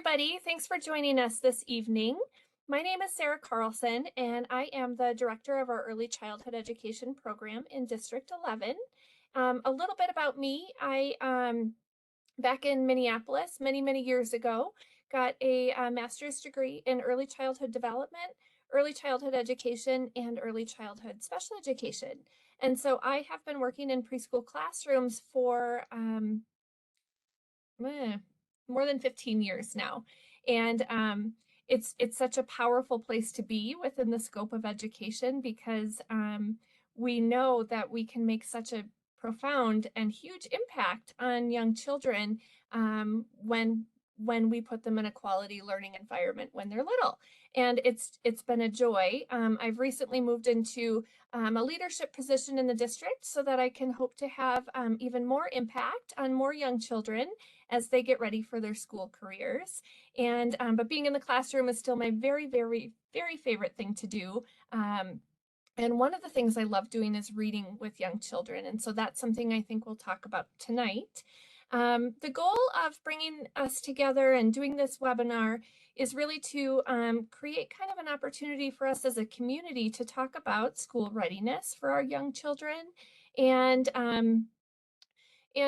everybody. Thanks for joining us this evening. My name is Sarah Carlson, and I am the director of our early childhood education program in District 11. A little bit about me. Back in Minneapolis, many years ago, got a master's degree in early childhood development, early childhood education, and early childhood special education. And so I have been working in preschool classrooms for more than 15 years now. And it's such a powerful place to be within the scope of education because we know that we can make such a profound and huge impact on young children when we put them in a quality learning environment when they're little. And it's been a joy. I've recently moved into a leadership position in the district so that I can hope to have even more impact on more young children as they get ready for their school careers. And but being in the classroom is still my very favorite thing to do. And one of the things I love doing is reading with young children. And so that's something I think we'll talk about tonight. The goal of bringing us together and doing this webinar is really to create kind of an opportunity for us as a community to talk about school readiness for our young children and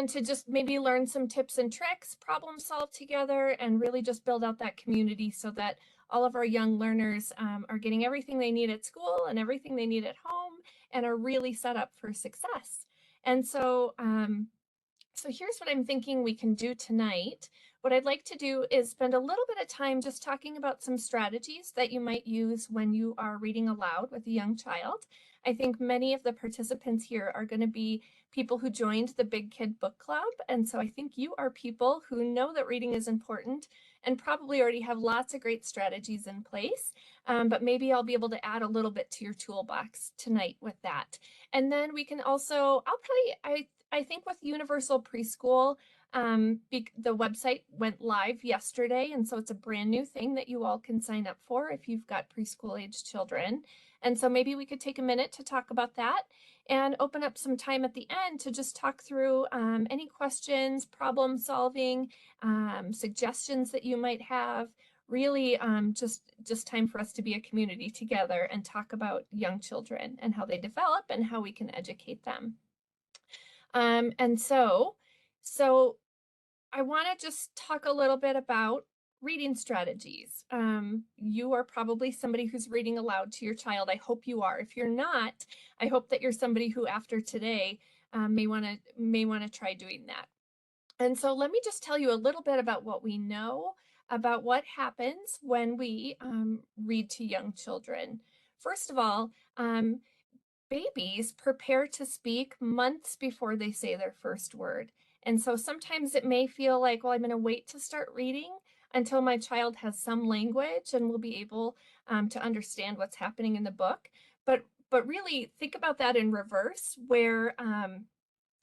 to just maybe learn some tips and tricks, problem solve together, and really just build out that community so that all of our young learners are getting everything they need at school and everything they need at home and are really set up for success. And so, so here's what I'm thinking we can do tonight. What I'd like to do is spend a little bit of time just talking about some strategies that you might use when you are reading aloud with a young child. I think many of the participants here are going to be people who joined the Big Kid Book Club. And so I think you are people who know that reading is important and probably already have lots of great strategies in place. But maybe I'll be able to add a little bit to your toolbox tonight with that. And then we can also, I think with Universal Preschool, the website went live yesterday, and so it's a brand new thing that you all can sign up for if you've got preschool age children. And so maybe we could take a minute to talk about that and open up some time at the end to just talk through any questions, problem solving, suggestions that you might have. Really just time for us to be a community together and talk about young children and how they develop and how we can educate them. And so I want to just talk a little bit about reading strategies. You are probably somebody who's reading aloud to your child. I hope you are. If you're not, I hope that you're somebody who after today may want to try doing that. And so let me just tell you a little bit about what we know about what happens when we read to young children. First of all, babies prepare to speak months before they say their first word. And so sometimes it may feel like, well, I'm going to wait to start reading until my child has some language and will be able to understand what's happening in the book. But really think about that in reverse, where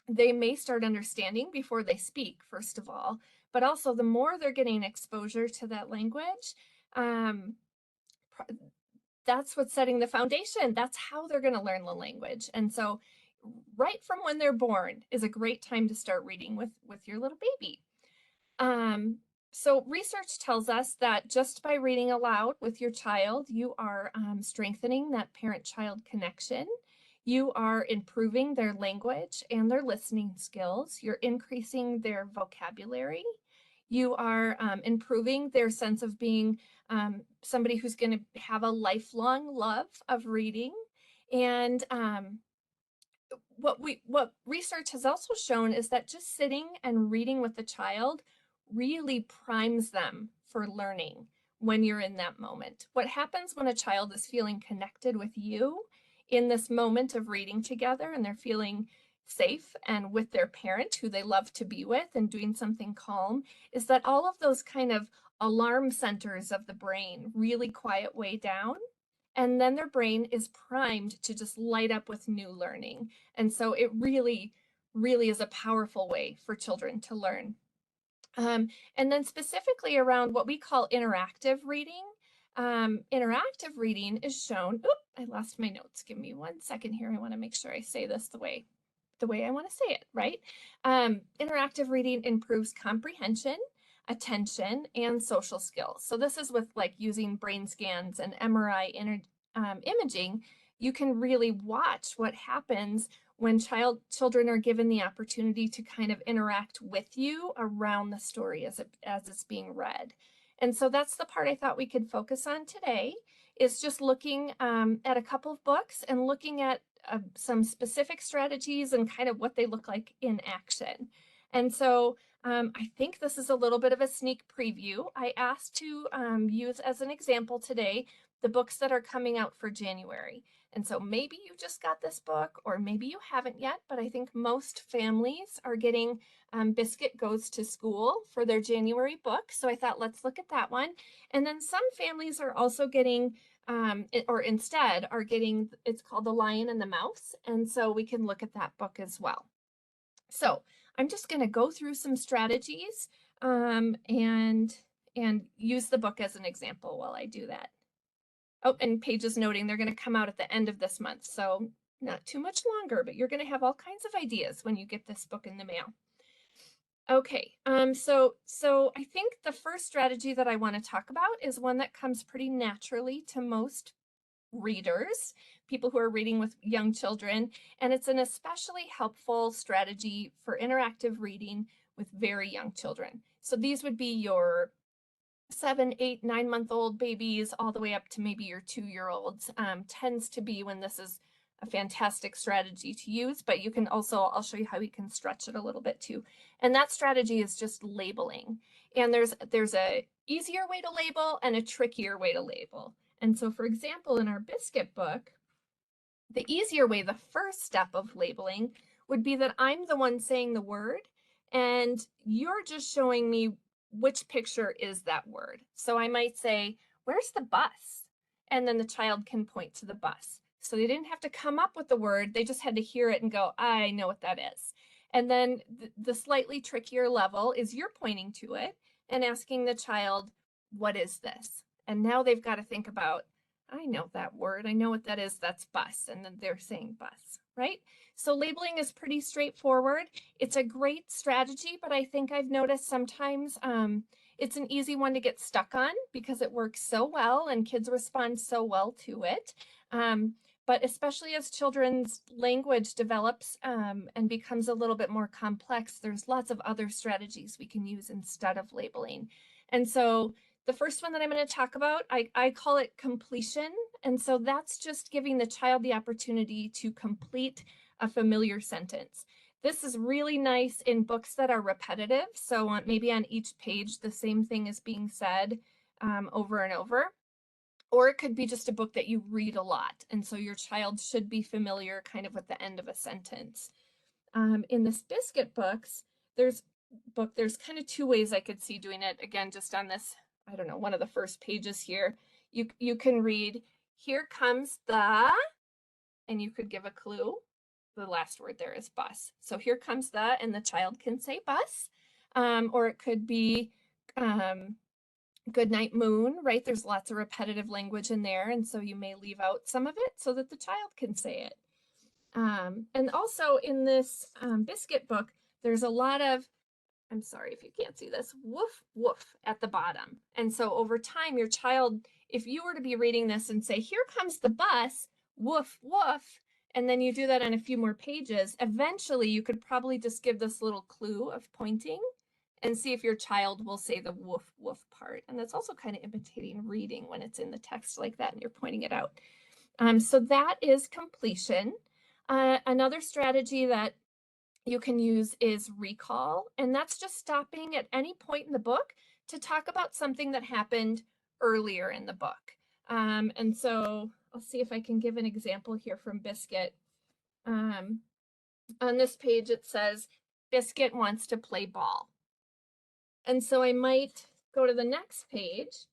they may start understanding before they speak, first of all. But also the more they're getting exposure to that language, that's what's setting the foundation. That's how they're going to learn the language. And so right from when they're born is a great time to start reading with your little baby. So research tells us that just by reading aloud with your child, you are strengthening that parent-child connection. You are improving their language and their listening skills. You're increasing their vocabulary. You are improving their sense of being somebody who's going to have a lifelong love of reading. And what research has also shown is that just sitting and reading with the child really primes them for learning when you're in that moment. What happens when a child is feeling connected with you in this moment of reading together and they're feeling safe and with their parent who they love to be with and doing something calm is that all of those kind of alarm centers of the brain really quiet way down. And then their brain is primed to just light up with new learning. And so it really is a powerful way for children to learn. And then specifically around what we call interactive reading. Interactive reading is shown, I lost my notes. Give me 1 second here. I want to make sure I say this the way I want to say it, right? Interactive reading improves comprehension. attention, and social skills. So this is with like using brain scans and MRI imaging. You can really watch what happens when children are given the opportunity to kind of interact with you around the story as it's being read. And so that's the part I thought we could focus on today, is just looking at a couple of books and looking at some specific strategies and kind of what they look like in action. And so I think this is a little bit of a sneak preview. I asked to use as an example today the books that are coming out for January. And so maybe you just got this book, or maybe you haven't yet, but I think most families are getting Biscuit Goes to School for their January book. So I thought, let's look at that one. And then some families are also getting, instead are getting, it's called The Lion and the Mouse. And so we can look at that book as well. So I'm just going to go through some strategies and use the book as an example while I do that. Oh, and Paige's noting they're going to come out at the end of this month, so not too much longer, but you're going to have all kinds of ideas when you get this book in the mail. Okay, so I think the first strategy that I want to talk about is one that comes pretty naturally to most readers, people who are reading with young children, and it's an especially helpful strategy for interactive reading with very young children. So these would be your 7, 8, 9-month-old babies all the way up to maybe your 2-year-olds. Tends to be when this is a fantastic strategy to use, but you can also, I'll show you how you can stretch it a little bit too. And that strategy is just labeling. And there's a easier way to label and a trickier way to label. And so for example, in our Biscuit book, the easier way, the first step of labeling would be that I'm the one saying the word and you're just showing me which picture is that word. So I might say, where's the bus? And then the child can point to the bus. So they didn't have to come up with the word. They just had to hear it and go, I know what that is. And then the slightly trickier level is you're pointing to it and asking the child, what is this? And now they've got to think about, I know that word. I know what that is. That's bus. And then they're saying bus, right? So labeling is pretty straightforward. It's a great strategy, but I think I've noticed sometimes it's an easy one to get stuck on because it works so well and kids respond so well to it. But especially as children's language develops and becomes a little bit more complex, there's lots of other strategies we can use instead of labeling. And so the first one that I'm going to talk about, I call it completion. And so that's just giving the child the opportunity to complete a familiar sentence. This is really nice in books that are repetitive. So maybe on each page, the same thing is being said over and over. Or it could be just a book that you read a lot. And so your child should be familiar kind of with the end of a sentence. In this Biscuit books, there's kind of 2 ways I could see doing it. Again, just on this, I don't know, one of the first pages here, you can read, here comes the, and you could give a clue. The last word there is bus. So here comes the, and the child can say bus. Or it could be good night moon, right? There's lots of repetitive language in there. And so you may leave out some of it so that the child can say it. And also in this Biscuit book, there's a lot of, I'm sorry if you can't see this, woof, woof at the bottom. And so over time, your child, if you were to be reading this and say, here comes the bus, woof, woof, and then you do that on a few more pages, eventually you could probably just give this little clue of pointing and see if your child will say the woof, woof part. And that's also kind of imitating reading when it's in the text like that and you're pointing it out. So that is completion. Another strategy that you can use is recall, and that's just stopping at any point in the book to talk about something that happened earlier in the book. And so I'll see if I can give an example here from Biscuit. On this page, it says, Biscuit wants to play ball. And so I might go to the next page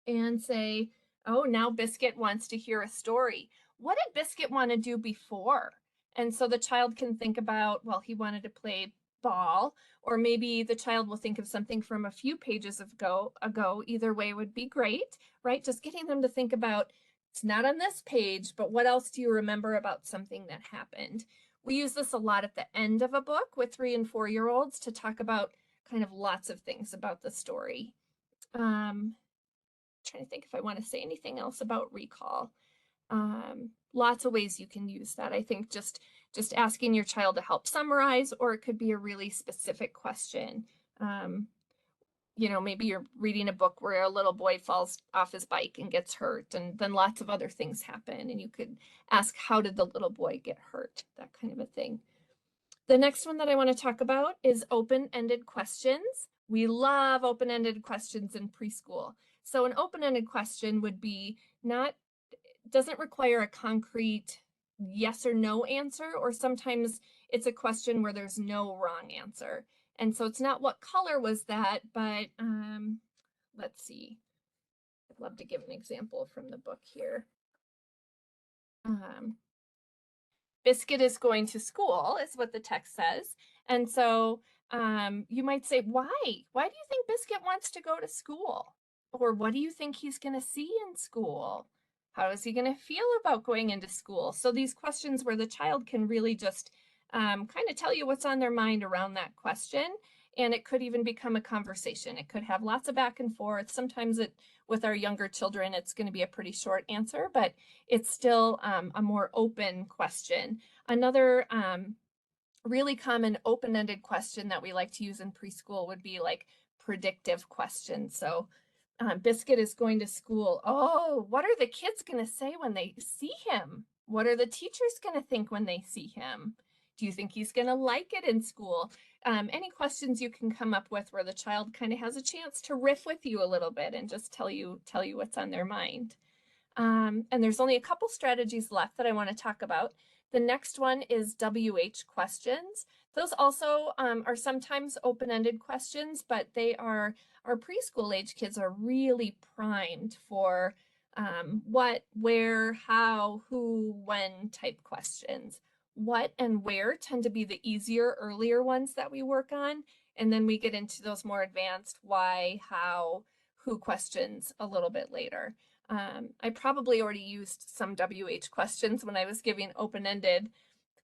and say, oh, now Biscuit wants to hear a story. What did Biscuit want to do before? And so the child can think about, well, he wanted to play ball, or maybe the child will think of something from a few pages ago. Either way would be great, right? Just getting them to think about, it's not on this page, but what else do you remember about something that happened? We use this a lot at the end of a book with 3- and 4-year-olds to talk about kind of lots of things about the story. Trying to think if I want to say anything else about recall. Lots of ways you can use that. I think just asking your child to help summarize, or it could be a really specific question. You know, maybe you're reading a book where a little boy falls off his bike and gets hurt, and then lots of other things happen, and you could ask, how did the little boy get hurt? That kind of a thing. The next one that I want to talk about is open-ended questions. We love open-ended questions in preschool. So an open-ended question would be doesn't require a concrete yes or no answer, or sometimes it's a question where there's no wrong answer. And so it's not what color was that, but let's see. I'd love to give an example from the book here. Biscuit is going to school is what the text says. And so you might say, why? Why do you think Biscuit wants to go to school? Or what do you think he's going to see in school? How is he going to feel about going into school? So these questions where the child can really just kind of tell you what's on their mind around that question. And it could even become a conversation. It could have lots of back and forth. Sometimes with our younger children, it's going to be a pretty short answer, but it's still a more open question. Another really common open-ended question that we like to use in preschool would be like predictive questions. So Biscuit is going to school. Oh, what are the kids going to say when they see him? What are the teachers going to think when they see him? Do you think he's going to like it in school? Any questions you can come up with where the child kind of has a chance to riff with you a little bit and just tell you what's on their mind. And there's only a couple strategies left that I want to talk about. The next one is WH questions. Those also are sometimes open-ended questions, but they are, our preschool age kids are really primed for what, where, how, who, when type questions. What and where tend to be the easier, earlier ones that we work on. And then we get into those more advanced why, how, who questions a little bit later. I probably already used some WH questions when I was giving open-ended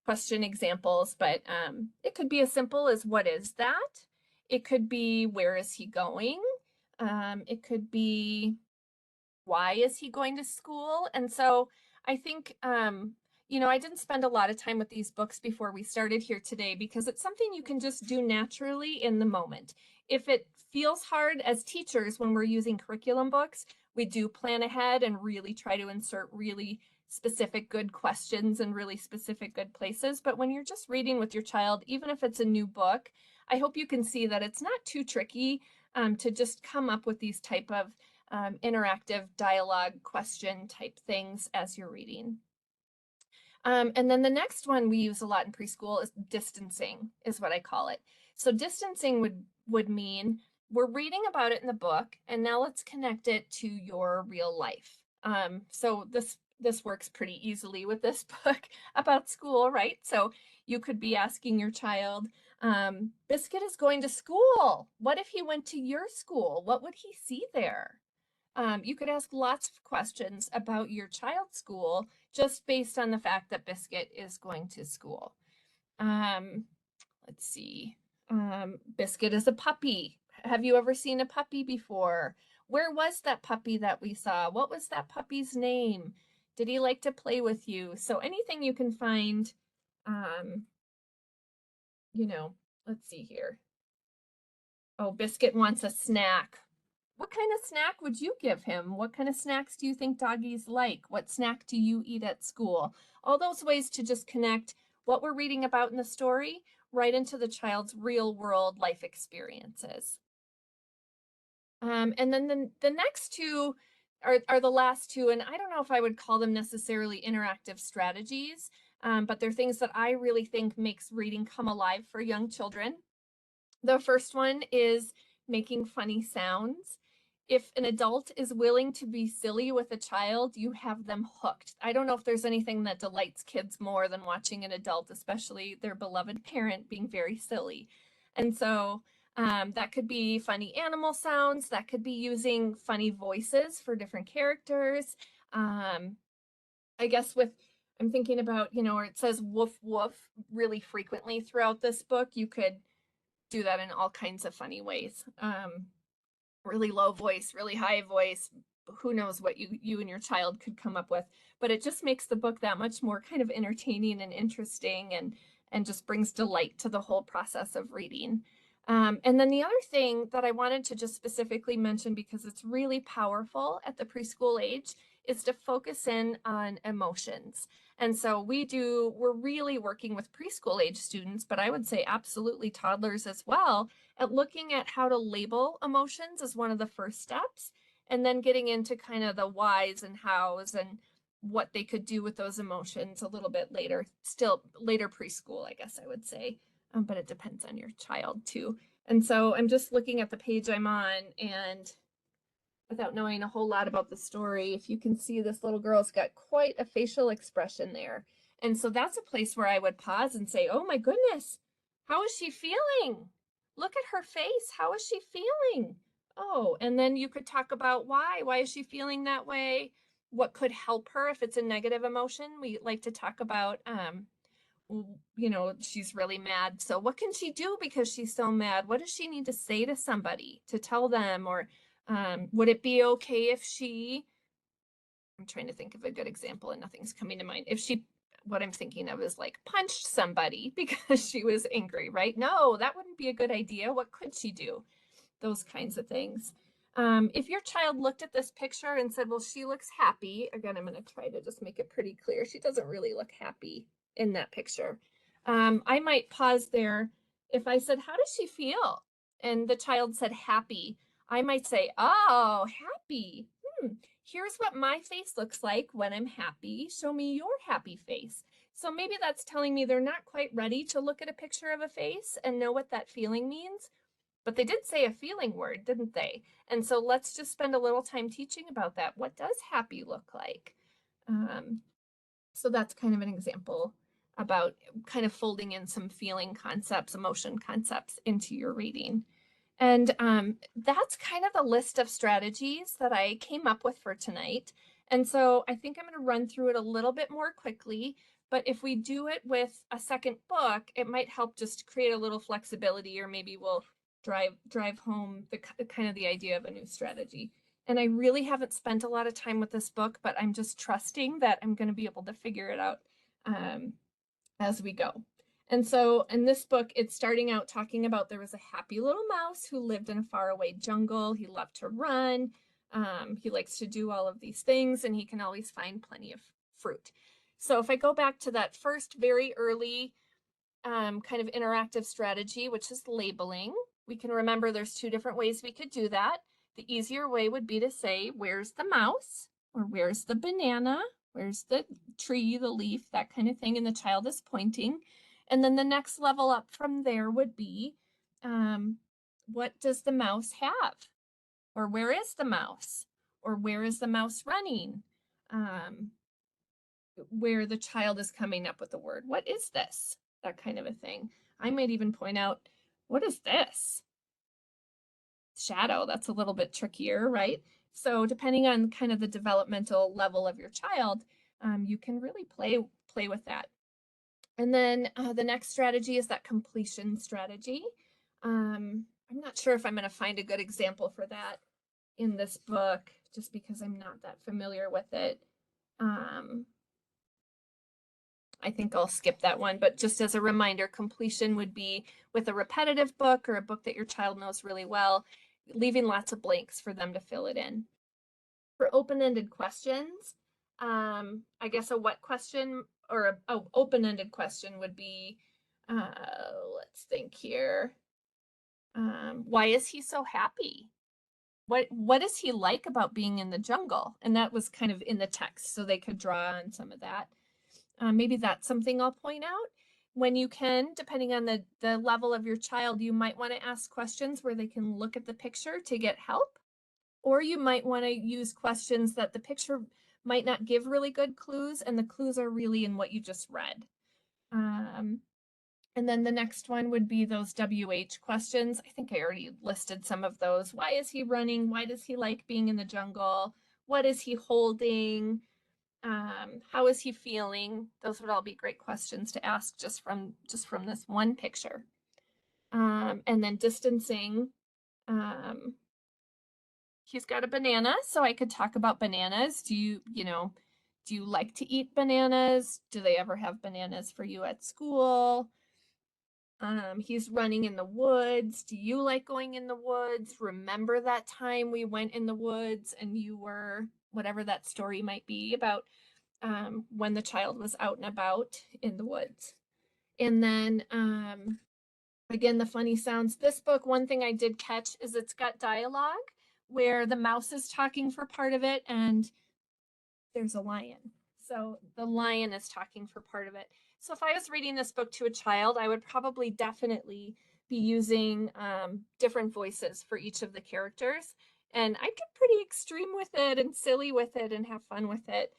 question examples, but it could be as simple as what is that? It could be where is he going? It could be why is he going to school? And so I think, you know, I didn't spend a lot of time with these books before we started here today because it's something you can just do naturally in the moment. If it feels hard as teachers when we're using curriculum books, we do plan ahead and really try to insert really specific good questions in really specific good places. But when you're just reading with your child, even if it's a new book, I hope you can see that it's not too tricky to just come up with these type of interactive dialogue question type things as you're reading. And then the next one we use a lot in preschool is distancing, is what I call it. So distancing would mean we're reading about it in the book, and now let's connect it to your real life. So this works pretty easily with this book about school, right? So you could be asking your child, Biscuit is going to school. What if he went to your school? What would he see there? You could ask lots of questions about your child's school just based on the fact that Biscuit is going to school. Let's see. Biscuit is a puppy. Have you ever seen a puppy before? Where was that puppy that we saw? What was that puppy's name? Did he like to play with you? So anything you can find, you know, let's see here. Oh, Biscuit wants a snack. What kind of snack would you give him? What kind of snacks do you think doggies like? What snack do you eat at school? All those ways to just connect what we're reading about in the story right into the child's real world life experiences. And then the next two are the last two, and I don't know if I would call them necessarily interactive strategies, but they're things that I really think makes reading come alive for young children. The first one is making funny sounds. If an adult is willing to be silly with a child, you have them hooked. I don't know if there's anything that delights kids more than watching an adult, especially their beloved parent, being very silly. And so that could be funny animal sounds. That could be using funny voices for different characters. I guess I'm thinking about, you know, where it says woof woof really frequently throughout this book, you could do that in all kinds of funny ways. Really low voice, really high voice, who knows what you and your child could come up with, but it just makes the book that much more kind of entertaining and interesting, and just brings delight to the whole process of reading. And then the other thing that I wanted to just specifically mention, because it's really powerful at the preschool age, is to focus in on emotions. And so we're really working with preschool age students, but I would say absolutely toddlers as well, at looking at how to label emotions as one of the first steps, and then getting into kind of the whys and hows and what they could do with those emotions a little bit later, still later preschool, I guess I would say. But it depends on your child too. And so I'm just looking at the page I'm on, and without knowing a whole lot about the story, if you can see, this little girl's got quite a facial expression there. And so that's a place where I would pause and say, oh my goodness, how is she feeling? Look at her face. How is she feeling? Oh, and then you could talk about why. Why is she feeling that way? What could help her if it's a negative emotion? We like to talk about, she's really mad. So what can she do because she's so mad? What does she need to say to somebody to tell them? Or would it be okay if I'm trying to think of a good example and nothing's coming to mind. What I'm thinking of is like punched somebody because she was angry, right? No, that wouldn't be a good idea. What could she do? Those kinds of things. If your child looked at this picture and said, well, she looks happy. Again, I'm going to try to just make it pretty clear. She doesn't really look happy in that picture. I might pause there. If I said, how does she feel? And the child said happy, I might say, oh, happy. Here's what my face looks like when I'm happy. Show me your happy face. So maybe that's telling me they're not quite ready to look at a picture of a face and know what that feeling means. But they did say a feeling word, didn't they? And so let's just spend a little time teaching about that. What does happy look like? So that's kind of an example about kind of folding in some feeling concepts, emotion concepts into your reading. And that's kind of the list of strategies that I came up with for tonight. And so I think I'm going to run through it a little bit more quickly. But if we do it with a second book, it might help just create a little flexibility, or maybe we'll drive home the kind of the idea of a new strategy. And I really haven't spent a lot of time with this book, but I'm just trusting that I'm going to be able to figure it out as we go. And so in this book, it's starting out talking about there was a happy little mouse who lived in a faraway jungle. He loved to run. He likes to do all of these things, and he can always find plenty of fruit. So if I go back to that first very early kind of interactive strategy, which is labeling, we can remember there's two different ways we could do that. The easier way would be to say, where's the mouse? Or where's the banana? Where's the tree, the leaf, that kind of thing, and the child is pointing. And then the next level up from there would be, what does the mouse have? Or where is the mouse? Or where is the mouse running? Where the child is coming up with the word, what is this? That kind of a thing. I might even point out, what is this? Shadow, that's a little bit trickier, right? So depending on kind of the developmental level of your child, you can really play with that. And then the next strategy is that completion strategy. I'm not sure if I'm going to find a good example for that in this book, just because I'm not that familiar with it. I think I'll skip that one, but just as a reminder, completion would be with a repetitive book or a book that your child knows really well, leaving lots of blanks for them to fill it in. For open-ended questions, I guess a what question or a open-ended question would be, let's think here. Why is he so happy? What does he like about being in the jungle? And that was kind of in the text, so they could draw on some of that. Maybe that's something I'll point out. When you can, depending on the level of your child, you might want to ask questions where they can look at the picture to get help. Or you might want to use questions that the picture might not give really good clues, and the clues are really in what you just read. And then the next one would be those WH questions. I think I already listed some of those. Why is he running? Why does he like being in the jungle? What is he holding? How is he feeling? Those would all be great questions to ask just from this one picture. And then distancing. He's got a banana, so I could talk about bananas. Do you like to eat bananas? Do they ever have bananas for you at school? He's running in the woods. Do you like going in the woods? Remember that time we went in the woods and you were, whatever that story might be about, when the child was out and about in the woods. And then, again, the funny sounds. This book, one thing I did catch is it's got dialogue where the mouse is talking for part of it and there's a lion. So the lion is talking for part of it. So if I was reading this book to a child, I would probably definitely be using different voices for each of the characters. And I get pretty extreme with it and silly with it and have fun with it.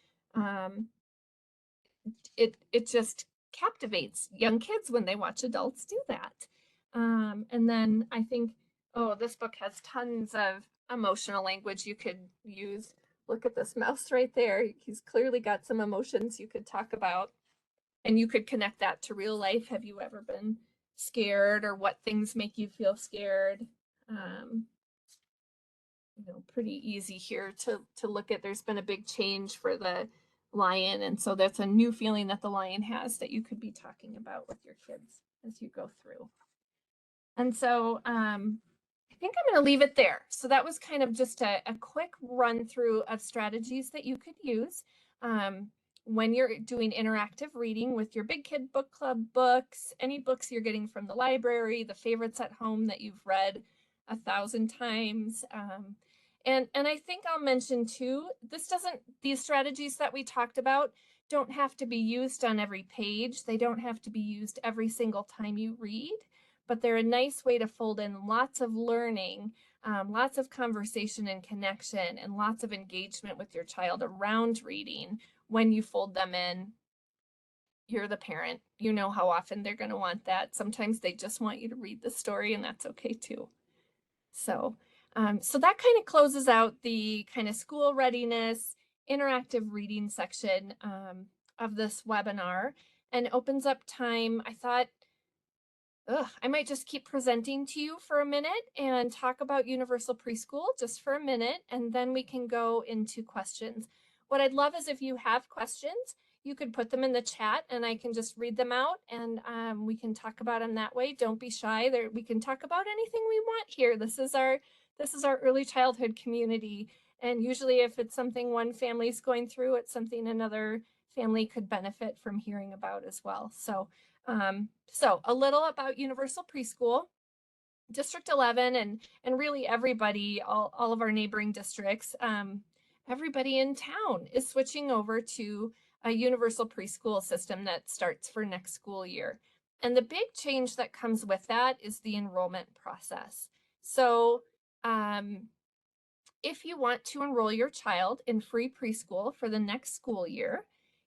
It just captivates young kids when they watch adults do that. And then I think, oh, this book has tons of emotional language you could use. Look at this mouse right there. He's clearly got some emotions you could talk about, and you could connect that to real life. Have you ever been scared, or what things make you feel scared? Pretty easy here to look at. There's been a big change for the lion, and so that's a new feeling that the lion has that you could be talking about with your kids as you go through. And so I think I'm going to leave it there. So that was kind of just a quick run through of strategies that you could use when you're doing interactive reading with your Big Kid Book Club books, any books you're getting from the library, the favorites at home that you've read 1,000 times. And I think I'll mention too, these strategies that we talked about don't have to be used on every page. They don't have to be used every single time you read, but they're a nice way to fold in lots of learning, lots of conversation and connection, and lots of engagement with your child around reading. When you fold them in, you're the parent. You know how often they're going to want that. Sometimes they just want you to read the story, and that's okay too. So that kind of closes out the kind of school readiness, interactive reading section of this webinar and opens up time. I thought, I might just keep presenting to you for a minute and talk about Universal Preschool just for a minute, and then we can go into questions. What I'd love is if you have questions, you could put them in the chat and I can just read them out, and we can talk about them that way. Don't be shy. We can talk about anything we want here. This is our early childhood community. And usually if it's something one family's going through, it's something another family could benefit from hearing about as well. So a little about Universal Preschool. District 11 and really everybody, all of our neighboring districts, everybody in town is switching over to a universal preschool system that starts for next school year. And the big change that comes with that is the enrollment process. So if you want to enroll your child in free preschool for the next school year,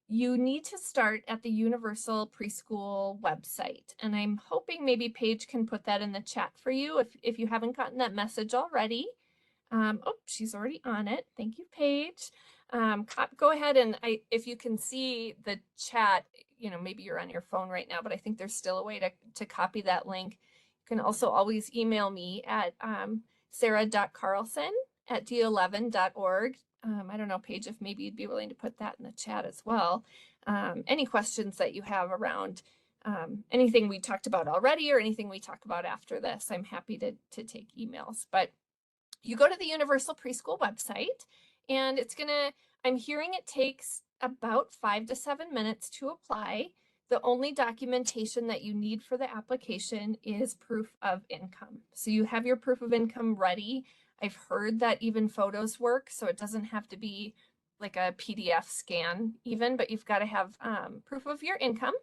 you need to start at the Universal Preschool website. And I'm hoping maybe Paige can put that in the chat for you if you haven't gotten that message already. Oh, she's already on it. Thank you, Paige. Go ahead and if you can see the chat, maybe you're on your phone right now, but I think there's still a way to copy that link. You can also always email me at sarah.carlson@d11.org. I don't know, Paige, if maybe you'd be willing to put that in the chat as well. Any questions that you have around anything we talked about already or anything we talk about after this, I'm happy to take emails. But you go to the Universal Preschool website, and I'm hearing it takes about 5 to 7 minutes to apply. The only documentation that you need for the application is proof of income. So you have your proof of income ready. I've heard that even photos work, so it doesn't have to be like a PDF scan even, but you've got to have proof of your income,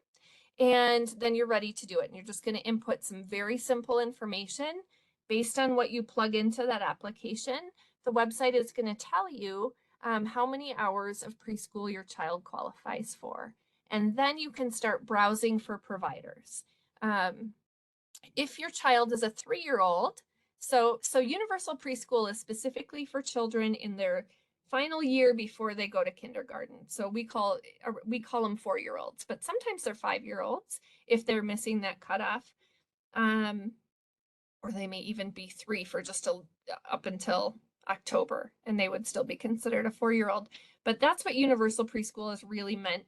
and then you're ready to do it. And you're just going to input some very simple information based on what you plug into that application. The website is going to tell you how many hours of preschool your child qualifies for. And then you can start browsing for providers. If your child is a 3-year-old, so Universal Preschool is specifically for children in their final year before they go to kindergarten. So we call them 4-year-olds, but sometimes they're 5-year-olds if they're missing that cutoff. or they may even be 3 for just up until October, and they would still be considered a 4-year-old. But that's what universal preschool is really meant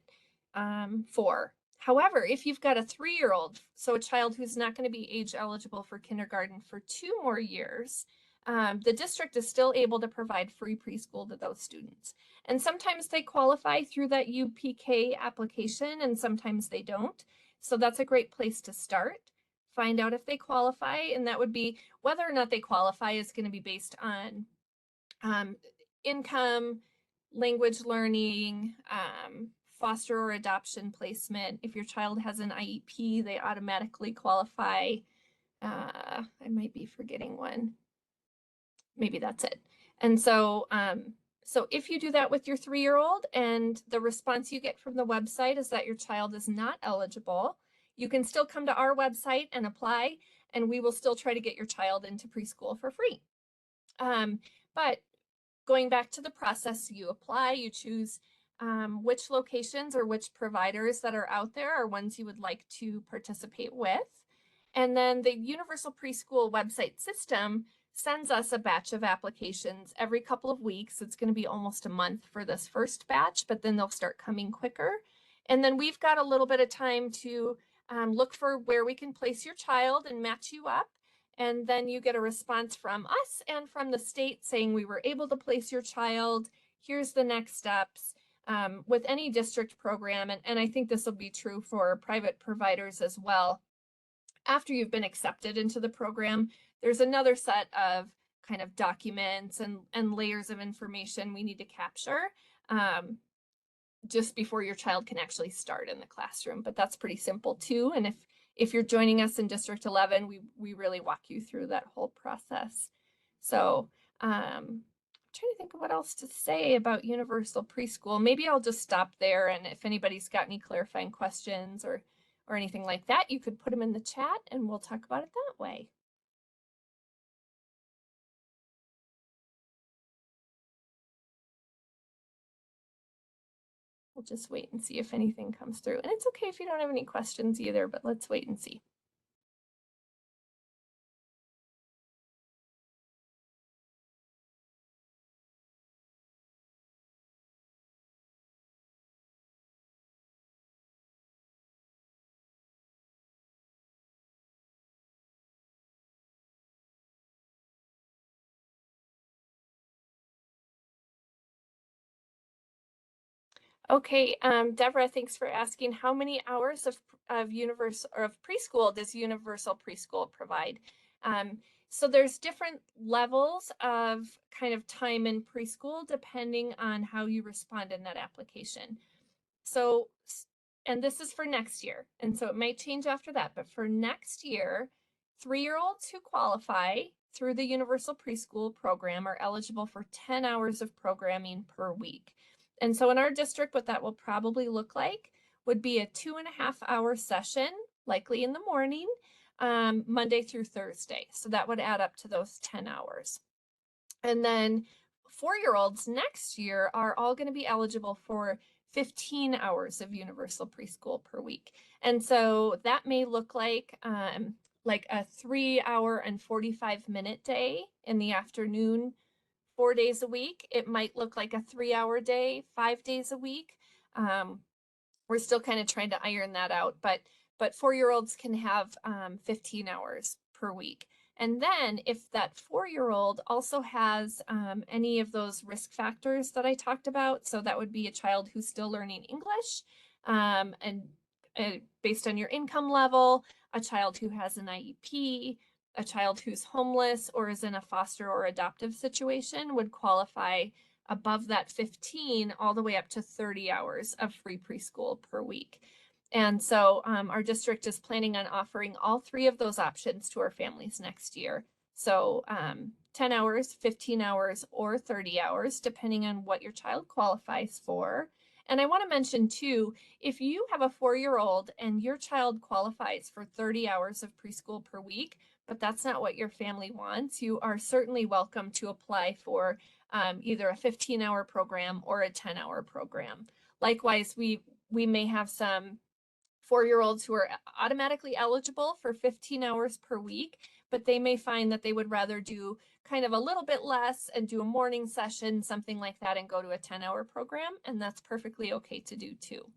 for. However, if you've got a 3-year-old, so a child who's not going to be age eligible for kindergarten for 2 more years, the district is still able to provide free preschool to those students. And sometimes they qualify through that UPK application, and sometimes they don't. So that's a great place to start. Find out if they qualify, and that would be whether or not they qualify is going to be based on income, language learning, foster or adoption placement. If your child has an IEP, they automatically qualify. I might be forgetting one. Maybe that's it. And so, so if you do that with your 3-year-old and the response you get from the website is that your child is not eligible, you can still come to our website and apply, and we will still try to get your child into preschool for free. But going back to the process, you apply, you choose which locations or which providers that are out there are ones you would like to participate with. And then the Universal Preschool website system sends us a batch of applications every couple of weeks. It's going to be almost a month for this first batch, but then they'll start coming quicker. And then we've got a little bit of time to look for where we can place your child and match you up. And then you get a response from us and from the state saying we were able to place your child. Here's the next steps. With any district program, and I think this will be true for private providers as well. After you've been accepted into the program, there's another set of kind of documents and layers of information we need to capture just before your child can actually start in the classroom. But that's pretty simple too. And if you're joining us in District 11, we really walk you through that whole process. So I'm trying to think of what else to say about Universal Preschool. Maybe I'll just stop there, and if anybody's got any clarifying questions or anything like that, you could put them in the chat and we'll talk about it that way. We'll just wait and see if anything comes through. And it's okay if you don't have any questions either, but let's wait and see. Okay, Deborah, thanks for asking. How many hours of preschool does Universal Preschool provide? So there's different levels of kind of time in preschool depending on how you respond in that application. So, and this is for next year, and so it might change after that, but for next year, 3-year-olds who qualify through the Universal Preschool program are eligible for 10 hours of programming per week. And so in our district, what that will probably look like would be a 2.5-hour session, likely in the morning, Monday through Thursday. So that would add up to those 10 hours. And then 4-year-olds next year are all going to be eligible for 15 hours of Universal Preschool per week. And so that may look like a 3-hour and 45-minute day in the afternoon, 4 days a week. It might look like a 3-hour day, 5 days a week. We're still kind of trying to iron that out, but 4-year-olds can have 15 hours per week. And then if that 4-year-old also has any of those risk factors that I talked about, so that would be a child who's still learning English, and based on your income level, a child who has an IEP, a child who's homeless or is in a foster or adoptive situation would qualify above that 15 all the way up to 30 hours of free preschool per week. And so our district is planning on offering all 3 of those options to our families next year. So 10 hours, 15 hours, or 30 hours, depending on what your child qualifies for. And I want to mention too, if you have a 4-year-old and your child qualifies for 30 hours of preschool per week, but that's not what your family wants, you are certainly welcome to apply for either a 15-hour program or a 10-hour program. Likewise, we may have some 4-year-olds who are automatically eligible for 15 hours per week, but they may find that they would rather do kind of a little bit less and do a morning session, something like that, and go to a 10-hour program. And that's perfectly okay to do too.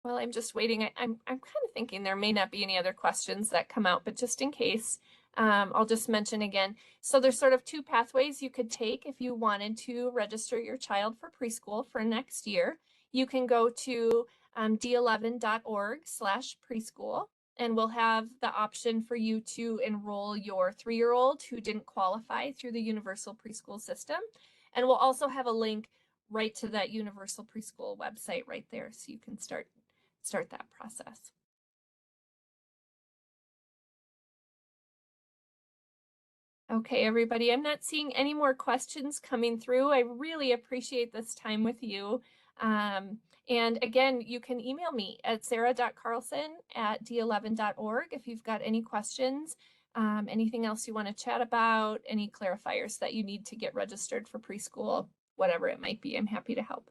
Well, I'm just waiting. I'm kind of thinking there may not be any other questions that come out, but just in case, I'll just mention again. So there's sort of two pathways you could take if you wanted to register your child for preschool for next year. You can go to d11.org/preschool, and we'll have the option for you to enroll your 3-year-old who didn't qualify through the Universal Preschool system. And we'll also have a link right to that Universal Preschool website right there, so you can start that process. Okay, everybody, I'm not seeing any more questions coming through. I really appreciate this time with you. And again, you can email me at sarah.carlson@d11.org if you've got any questions, anything else you want to chat about, any clarifiers that you need to get registered for preschool, whatever it might be. I'm happy to help.